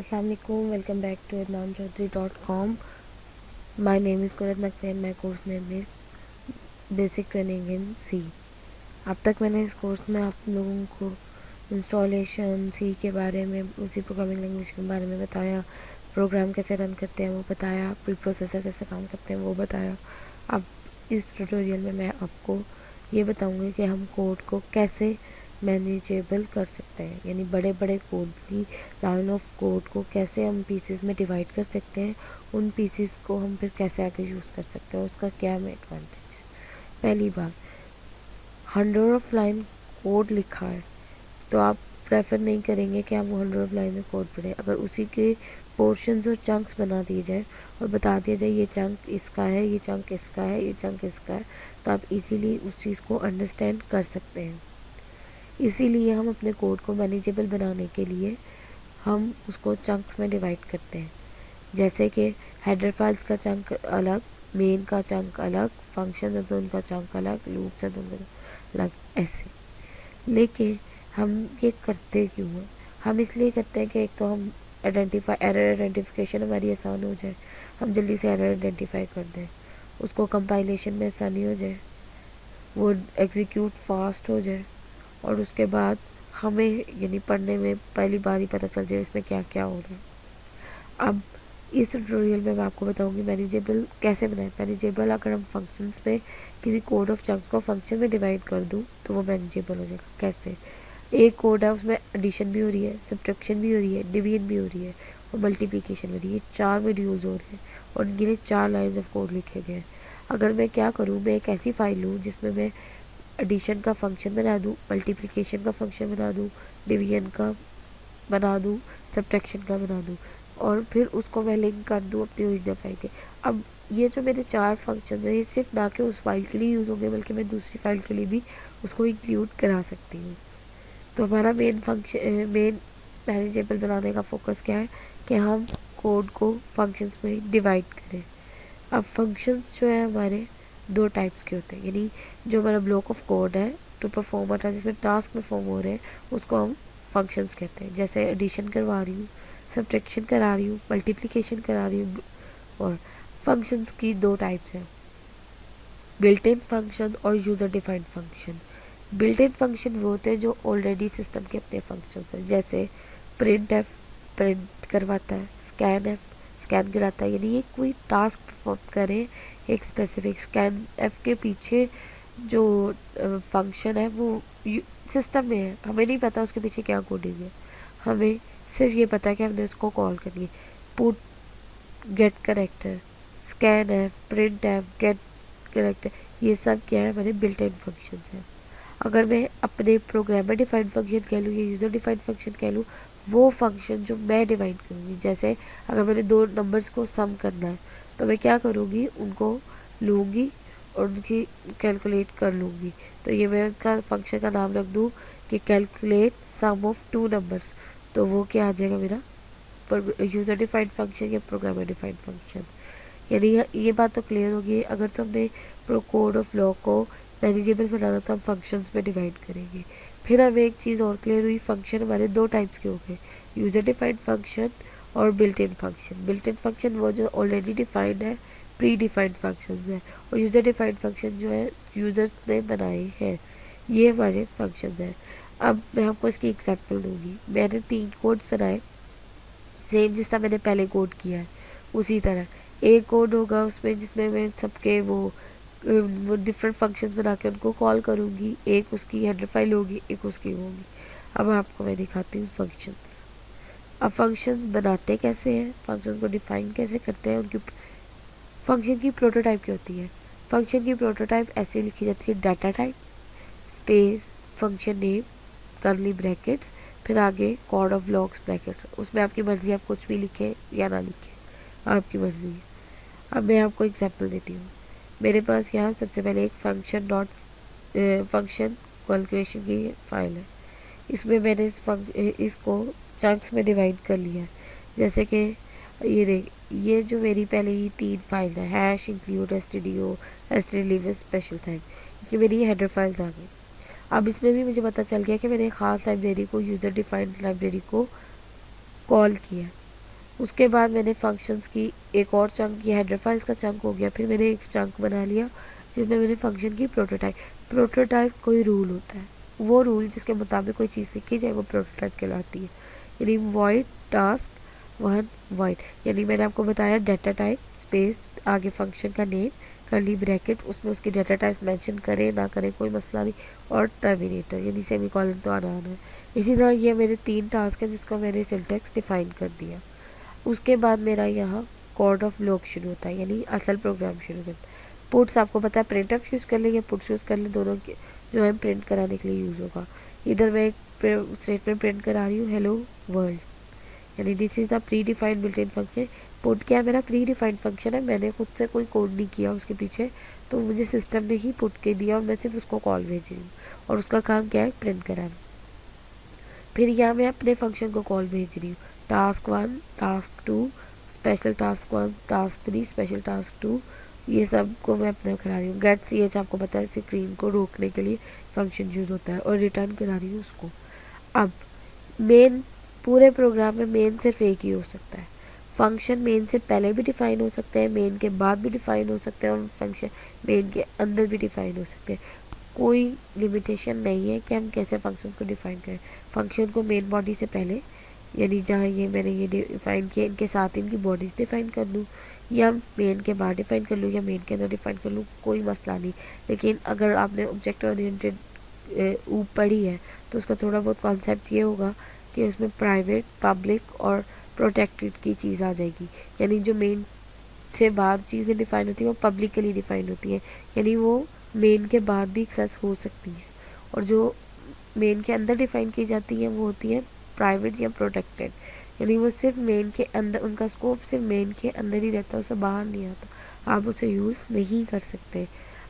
Assalamualaikum, welcome back to adnanchaudhary.com. My name is Kurat Naqvi and my course name is Basic Training in C. अब तक मैंने इस course में आप लोगों को इंस्टॉलेशन सी के बारे में, उसी प्रोग्रामिंग लैंग्वेज के बारे में बताया, प्रोग्राम कैसे रन करते हैं वो बताया, प्री प्रोसेसर कैसे काम करते हैं वो बताया। अब इस ट्यूटोरियल में मैं आपको ये बताऊंगी कि हम कोड को कैसे मैनेजेबल कर सकते हैं, यानी बड़े बड़े कोड की लाइन ऑफ कोड को कैसे हम पीसेस में डिवाइड कर सकते हैं, उन पीसेस को हम फिर कैसे आगे यूज़ कर सकते हैं, उसका क्या एडवांटेज है। पहली बात, 100 ऑफ लाइन कोड लिखा है तो आप प्रेफर नहीं करेंगे कि हम 100 ऑफ लाइन में कोड पढ़ें। अगर उसी के पोर्शंस और चंक्स बना दिए जाए और बता दिया जाए ये चंक इसका है, ये चंक इसका है, ये चंक इसका है, तो आप इजीली उस चीज़ को अंडरस्टैंड कर सकते हैं। इसीलिए हम अपने कोड को मैनेजेबल बनाने के लिए हम उसको चंक्स में डिवाइड करते हैं। जैसे कि हेडर फाइल्स का चंक अलग, मेन का चंक अलग, फंक्शन है तो उनका चंक अलग, लूप्स है तो उनका अलग, ऐसे। लेकिन हम ये करते क्यों हैं? हम इसलिए करते हैं कि एक तो हम एरर आइडेंटिफिकेशन हमारी आसान हो जाए, हम जल्दी से एरर आइडेंटिफाई कर दें, उसको कंपाइलेशन में आसानी हो जाए, वो एग्जीक्यूट फास्ट हो जाए, और उसके बाद हमें यानी पढ़ने में पहली बार ही पता चल जाए इसमें क्या क्या हो रहा है। अब इस ट्यूटोरियल में मैं आपको बताऊंगी मैनेजेबल कैसे बनाएं। मैनेजेबल अगर हम फंक्शंस पे किसी कोड ऑफ चंक्स को फंक्शन में डिवाइड कर दूं तो वो मैनेजेबल हो जाएगा। कैसे? एक कोड है, उसमें एडिशन भी हो रही है, सब्ट्रैक्शन भी हो रही है, डिवीजन भी हो रही है और मल्टीप्लिकेशन हो रही है। ये 4 मॉड्यूल्स हो रहे हैं और इनके लिए 4 लाइन्स ऑफ कोड लिखे गए हैं। अगर मैं क्या करूँ, मैं एक ऐसी फाइल लूँ जिसमें मैं एडिशन का फंक्शन बना दूँ, मल्टीप्लिकेशन का फंक्शन बना दूँ, डिवीजन का बना दूँ, सब्ट्रैक्शन का बना दूँ, और फिर उसको मैं लिंक कर दूँ अपनी ओरिजिनल फाइल के। अब ये जो मेरे 4 फंक्शन हैं ये सिर्फ ना कि उस फाइल के लिए यूज़ होंगे बल्कि मैं दूसरी फाइल के लिए भी उसको इंक्लूड करा सकती हूँ। तो हमारा मेन मैनेजेबल बनाने का फोकस क्या है कि हम कोड को फंक्शंस में डिवाइड करें। अब फंक्शंस जो है हमारे 2 टाइप्स के होते हैं, यानी जो हमारा ब्लॉक ऑफ कोड है टू परफॉर्म अ जिसमें टास्क परफॉर्म हो रहे हैं उसको हम फंक्शंस कहते हैं। जैसे एडिशन करवा रही हूँ, सब्ट्रैक्शन करा रही हूँ, मल्टीप्लिकेशन करा रही हूँ। और फंक्शंस की 2 टाइप्स हैं, बिल्ट इन फंक्शन और user defined function. Built in function वो होते हैं जो ऑलरेडी सिस्टम के अपने फंक्शन हैं, जैसे प्रिंट एफ प्रिंट करवाता है, स्कैन एफ स्कैन कराता है, यानी ये कोई टास्क परफॉर्म करे एक स्पेसिफिक। स्कैन एफ के पीछे जो फंक्शन है वो सिस्टम में है, हमें नहीं पता उसके पीछे क्या कोडिंग है, हमें सिर्फ ये पता है कि हमने उसको कॉल करनी है। Put get character, scan F, print F, get character, ये सब क्या है, हमारे बिल्ट इन फंक्शन है। अगर मैं अपने प्रोग्रामर डिफाइंड फंक्शन कह लूँ या यूज़र डिफाइंड फंक्शन कह लूँ, वो फंक्शन जो मैं डिफाइन करूँगी। जैसे अगर मैंने 2 नंबर्स को सम करना है तो मैं क्या करूँगी, उनको लूँगी और उनकी कैलकुलेट कर लूँगी। तो ये मैं उसका फंक्शन का नाम रख दूँ कि कैलकुलेट सम ऑफ 2 नंबर्स, तो वो क्या आ जाएगा मेरा यूज़र डिफाइंड फंक्शन या प्रोग्रामर डिफाइंड फंक्शन। यानी ये बात तो क्लियर होगी। अगर तो हमने प्रो कोड ऑफ लॉ को मैनेजेबल बनाना तो हम फंक्शंस में डिवाइड करेंगे। फिर हमें एक चीज़ और क्लियर हुई, फंक्शन हमारे 2 टाइप्स के हो गए, यूज़र डिफाइंड फंक्शन और built in function. Built in function वो जो ऑलरेडी डिफाइंड है, प्री डिफाइंड फंक्शन है, और यूज़र डिफाइंड फंक्शन जो है यूज़र्स ने बनाए हैं, ये हमारे फंक्शन हैं। अब मैं आपको इसकी एग्जाम्पल दूंगी। मैंने 3 कोड्स बनाए सेम जिस तरह मैंने पहले कोड किया है उसी तरह। एक कोड होगा उसमें जिसमें मैं सबके वो डिफरेंट फंक्शंस बना के उनको कॉल करूँगी, एक उसकी हेडर फाइल होगी, एक उसकी होगी। अब आपको मैं दिखाती हूँ फंक्शंस। अब फंक्शंस बनाते कैसे हैं, फंक्शंस को डिफाइन कैसे करते हैं, उनकी फंक्शन की प्रोटोटाइप क्या होती है। फंक्शन की प्रोटोटाइप ऐसे लिखी जाती है, data type space function name करली ब्रैकेट्स, फिर आगे कॉड ऑफ ब्लॉक्स ब्रैकेट। उसमें आपकी मर्जी, आप कुछ भी लिखें या ना लिखें, आपकी मर्जी है। अब मैं आपको एग्जांपल देती हूँ। मेरे पास यहाँ सबसे पहले एक फंक्शन कैलकुलेशन की फाइल है। इसमें मैंने इसको चंक्स में डिवाइड कर लिया है। जैसे कि ये देख, ये जो मेरी पहले ही 3 फाइल है, hash include stdio stdeliver special thank, ये मेरी हेडर फाइल्स आ गई। अब इसमें भी मुझे पता चल गया कि मैंने एक खास लाइब्रेरी को, यूज़र डिफाइंड लाइब्रेरी को कॉल किया। उसके बाद मैंने फंक्शंस की एक और चंक, ये हेडर फाइल्स का चंक हो गया। फिर मैंने एक चंक बना लिया जिसमें मैंने फंक्शन की प्रोटोटाइप। प्रोटोटाइप कोई रूल होता है, वो रूल जिसके मुताबिक कोई चीज़ लिखी जाए वो प्रोटोटाइप कहलाती है। यानी वॉइड टास्क वन वॉइड, यानी मैंने आपको बताया डाटा टाइप स्पेस आगे फंक्शन का नेम कर्ली ब्रैकेट, उसमें उसकी डाटा टाइप्स मेंशन करे ना करे कोई मसला नहीं, और टर्मिनेटर यानी सेमीकोलन तो आना है। इसी तरह ये मेरे 3 टास्क हैं जिसको मैंने सिंटैक्स डिफाइन कर दिया। उसके बाद मेरा यहाँ कोड ऑफ लॉग शुरू होता है, यानी असल प्रोग्राम शुरू करता है। पुट्स आपको पता है प्रिंट ऑफ यूज़ कर ले या पुट्स यूज़ कर ले, दोनों के जो है प्रिंट कराने के लिए यूज़ होगा। इधर मैं एक स्टेटमेंट प्रिंट करा रही हूँ हेलो वर्ल्ड, यानी this is the pre defined built in function. Put क्या मेरा प्री डिफाइंड फंक्शन है, मैंने खुद से कोई कोड नहीं किया उसके पीछे, तो मुझे सिस्टम ने ही पुट के दिया और मैं सिर्फ उसको कॉल भेज रही हूँ और उसका काम क्या है प्रिंट कराना। फिर यहाँ मैं अपने फंक्शन को कॉल भेज रही हूँ, task one task two special task one task three special task two, ये सब को मैं अपना करा रही हूँ। गेट सी एच आपको पता है स्क्रीन को रोकने के लिए फंक्शन यूज़ होता है, और रिटर्न करा रही हूँ उसको। अब मेन, पूरे प्रोग्राम में मेन सिर्फ एक ही हो सकता है। फंक्शन मेन से पहले भी डिफाइन हो सकते हैं, मेन के बाद भी डिफाइन हो सकते हैं, और फंक्शन मेन के अंदर भी डिफाइन हो सकते हैं। कोई लिमिटेशन नहीं है कि हम कैसे फंक्शंस को डिफाइन करें। फंक्शन को मेन बॉडी से पहले, यानी जहाँ ये मैंने ये डिफाइन किया इनके साथ इनकी बॉडीज डिफाइन कर लूँ, या मेन के बाद डिफाइन कर लूँ, या मेन के अंदर डिफाइन कर लूँ, कोई मसला नहीं। लेकिन अगर आपने ऑब्जेक्ट ओरिएंटेड पढ़ी है तो उसका थोड़ा बहुत कॉन्सेप्ट ये होगा कि उसमें प्राइवेट पब्लिक और प्रोटेक्टेड की चीज़ आ जाएगी। यानी जो मेन से बाहर चीज़ें डिफाइन होती हैं वो पब्लिकली डिफाइन होती हैं, यानी वो मेन के बाद भी एक्सेस हो सकती हैं। और जो मेन के अंदर डिफाइन की जाती हैं वो होती है प्राइवेट या प्रोटेक्टेड, यानी वो सिर्फ मेन के अंदर, उनका स्कोप सिर्फ मेन के अंदर ही रहता है, उससे बाहर नहीं आता, आप उसे यूज़ नहीं कर सकते।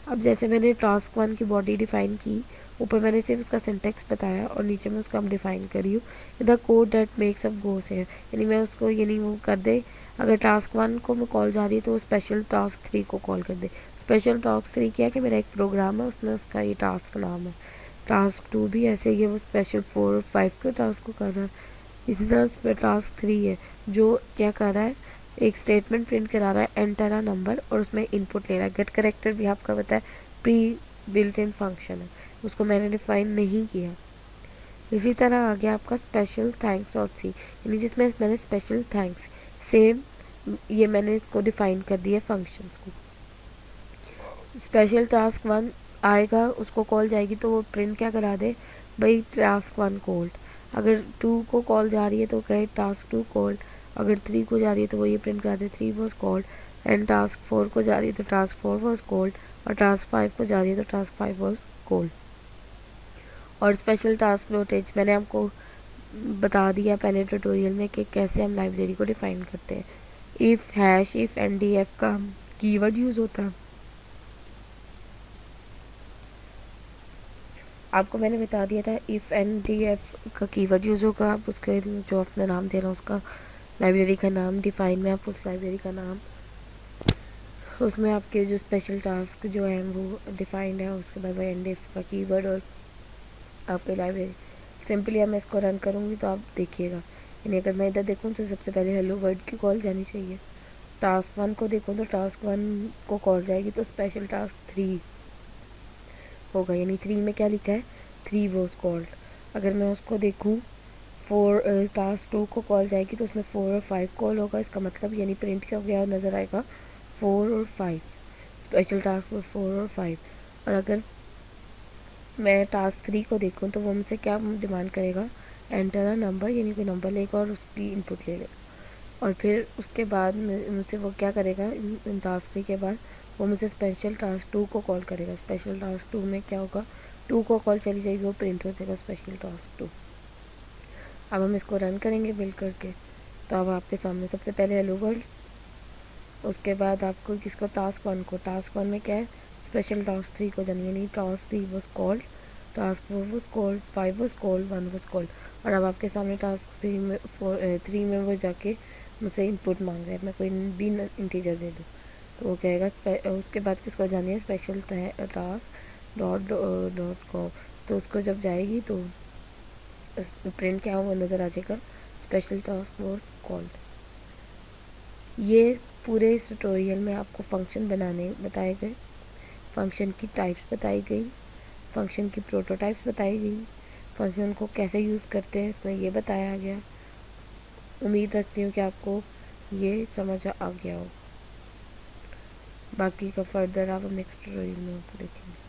अब जैसे मैंने टास्क वन की बॉडी डिफाइन की, ऊपर मैंने सिर्फ उसका सिंटेक्स बताया और नीचे मैं उसका हम डिफाइन करी हूँ the code that makes up goes है, यानी मैं उसको यानी वो कर दे, अगर टास्क वन को मैं कॉल जा रही है तो वो स्पेशल टास्क थ्री को कॉल कर दे। स्पेशल टास्क थ्री क्या है कि मेरा एक प्रोग्राम है उसमें उसका ये टास्क नाम है। टास्क टू भी ऐसे ही है, वो स्पेशल 4 और 5 के टास्क को कर रहा है। इसी तरह टास्क थ्री है जो क्या कर रहा है, एक स्टेटमेंट प्रिंट करा रहा है एंटर अ नंबर, और उसमें इनपुट ले रहा है। गेट करेक्टर भी आपका पता है प्री बिल्ट इन फंक्शन है, उसको मैंने डिफाइन नहीं किया। इसी तरह आ गया आपका स्पेशल थैंक्स डॉट सी, यानी जिसमें मैंने स्पेशल थैंक्स सेम ये मैंने इसको डिफाइन कर दिया फंक्शंस को। स्पेशल टास्क वन आएगा, उसको कॉल जाएगी तो वो प्रिंट क्या करा दे भाई टास्क वन कॉल्ड। अगर टू को कॉल जा रही है तो कहे टास्क टू कॉल्ड, अगर थ्री को जा रही है तो वो ये प्रिंट करा दे three was called, and task four को जा रही है तो टास्क फोर वॉज कॉल्ड, और टास्क फाइव को जा रही है तो टास्क फाइव वॉज कॉल्ड। और स्पेशल टास्क नोटेज मैंने आपको बता दिया पहले ट्यूटोरियल में कि कैसे हम लाइब्रेरी को डिफाइन करते हैं। If hash if N D F का कीवर्ड यूज़ होता है। आपको मैंने बता दिया था इफ़ एन डी एफ का कीवर्ड यूज़ होगा, आप उसके जो अपना नाम दे रहा हूँ उसका लाइब्रेरी का नाम डिफाइन में, आप उस लाइब्रेरी का नाम, उसमें आपके जो स्पेशल टास्क जो हैं वो डिफाइंड है, उसके बाद वो एन डी एफ का कीवर्ड और आपकी लाइब्रेरी। सिंपली अब मैं इसको रन करूँगी तो आप देखिएगा, यानी अगर मैं इधर देखूँ तो सबसे पहले हेलो वर्ड की कॉल जानी चाहिए। टास्क वन को देखूँ तो टास्क वन को कॉल जाएगी तो स्पेशल टास्क थ्री होगा, यानी थ्री में क्या लिखा है थ्री वॉज कॉल्ड। अगर मैं उसको देखूँ फोर टास्क टू को कॉल जाएगी तो उसमें फोर और फाइव कॉल होगा, इसका मतलब यानी प्रिंट क्या हो गया नज़र आएगा फोर और फाइव, स्पेशल टास्क में फोर और फाइव। और अगर मैं टास्क थ्री को देखूँ तो वो मुझसे क्या डिमांड करेगा एंटर अ नंबर, यानी कोई नंबर लेगा और उसकी इनपुट ले लेगा। और फिर उसके बाद मुझसे वो क्या करेगा टास्क थ्री के बाद वो मुझसे स्पेशल टास्क टू को कॉल करेगा। स्पेशल टास्क टू में क्या होगा, टू को कॉल चली जाएगी, वो प्रिंट हो जाएगा स्पेशल टास्क टू। अब हम इसको रन करेंगे बिल्ड करके, तो अब आपके सामने सबसे पहले हेलो वर्ल्ड, उसके बाद आपको किसको टास्क वन में क्या है स्पेशल टास्क थ्री को जानिए, यानी task three was called, task four was called, five was called, one was called. और अब आपके सामने टास्क थ्री में वो जाके मुझसे इनपुट मांग रहा है, मैं कोई भी इंटीजर दे दूँ तो वो कहेगा उसके बाद किसको जानिए special task dot dot com, तो उसको जब जाएगी तो प्रिंट क्या हुआ नज़र आ जाएगा स्पेशल टास्क वॉज कॉल्ड। ये पूरे इस ट्यूटोरियल में आपको फंक्शन बनाने बताए गए, फंक्शन की टाइप्स बताई गई, फंक्शन की प्रोटोटाइप्स बताई गई, फंक्शन को कैसे यूज़ करते हैं इसमें ये बताया गया। उम्मीद रखती हूँ कि आपको ये समझ आ गया हो। बाकी का फर्दर आप नेक्स्ट ट्यूटोरियल में देखेंगे।